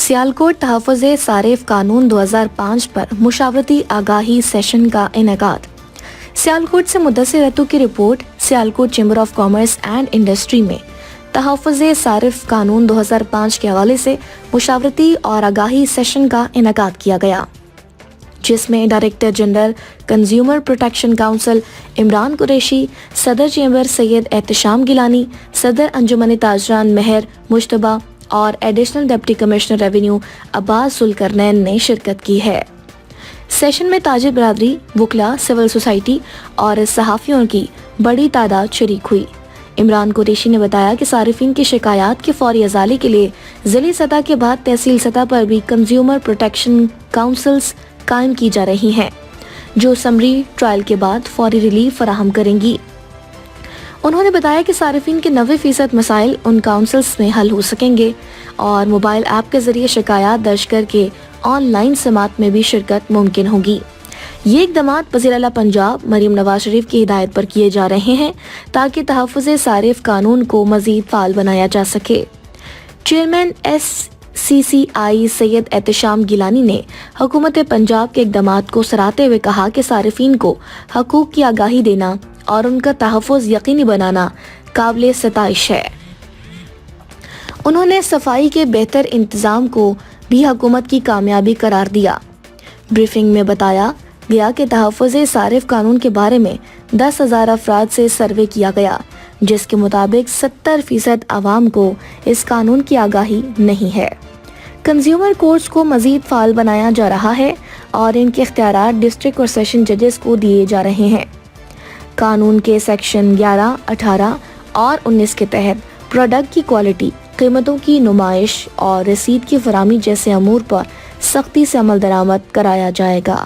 सियालकोट तहफ़्फ़ुज़ सारिफ कानून 2005 पर मुशावरती आगाही सेशन का इनेकाद। सियालकोट से मुद्दसिर रतू की report. Sialkot chamber of commerce and industry में तहफ़्फ़ुज़ सारिफ कानून 2005 के हवाले से मुशावरती और आगाही सेशन का इनेकाद किया गया, जिसमें director general consumer protection council Imran Qureshi, सदर चैम्बर सैयद एहतशाम गिलानी, सदर अंजुमन ताजरान मेहर मुश्तबा और additional deputy commissioner revenue Abbas Zulqarnain ने शिरकत की है। सेशन में ताजिर बरादरी, वकला, सिविल सोसाइटी और सहाफ़ियों की बड़ी तादाद शरीक हुई। इमरान कुरैशी ने बताया कि सारिफिन की शिकायत के फौरी अजाले के लिए ज़िली सतह के बाद तहसील सतह पर भी कंज्यूमर प्रोटेक्शन काउंसिल्स कायम की जा रही हैं, जो समरी ट्रायल के बाद फौरी रिलीफ फराहम करेंगी। उन्होंने बताया कि सारिफिन के 90% मसाइल उन काउंसिल्स में हल हो सकेंगे और मोबाइल ऐप के जरिए शिकायत दर्ज करके ऑनलाइन समात में भी शिरकत मुमकिन होगी। ये इक़दामात वज़ीर-ए-आला पंजाब मरीम नवाज शरीफ की हिदायत पर किए जा रहे हैं ताकि तहफ़्फ़ुज़ सारिफ कानून को मज़ीद फ़ाल बनाया जा सके। चेयरमैन SCCI सैयद एहतशाम गिलानी ने हुकूमत पंजाब के इक़दामात को सराहते हुए कहा कि सारिफिन को हकूक़ की आगाही देना और उनका तहफ़्फ़ुज़ यकीनी बनाना काबिल सताइश है। उन्होंने सफाई के बेहतर इंतज़ाम को भी हुकूमत की कामयाबी करार दिया। ब्रीफिंग में बताया गया कि तहफ़्फ़ुज़ सारिफ कानून के बारे में 10,000 अफराद से सर्वे किया गया, जिसके मुताबिक 70% आवाम को इस कानून की आगाही नहीं है। कंज्यूमर कोर्ट्स को मज़ीद फ़ाल बनाया जा रहा है और इनके इख्तियारात डिस्ट्रिक्ट और सेशन जजेस को दिए जा रहे हैं। कानून के सेक्शन 11, 18 और 19 के तहत प्रोडक्ट की क्वालिटी, कीमतों की नुमाइश और रसीद की फराहमी जैसे अमूर पर सख्ती से अमल दरामद कराया जाएगा।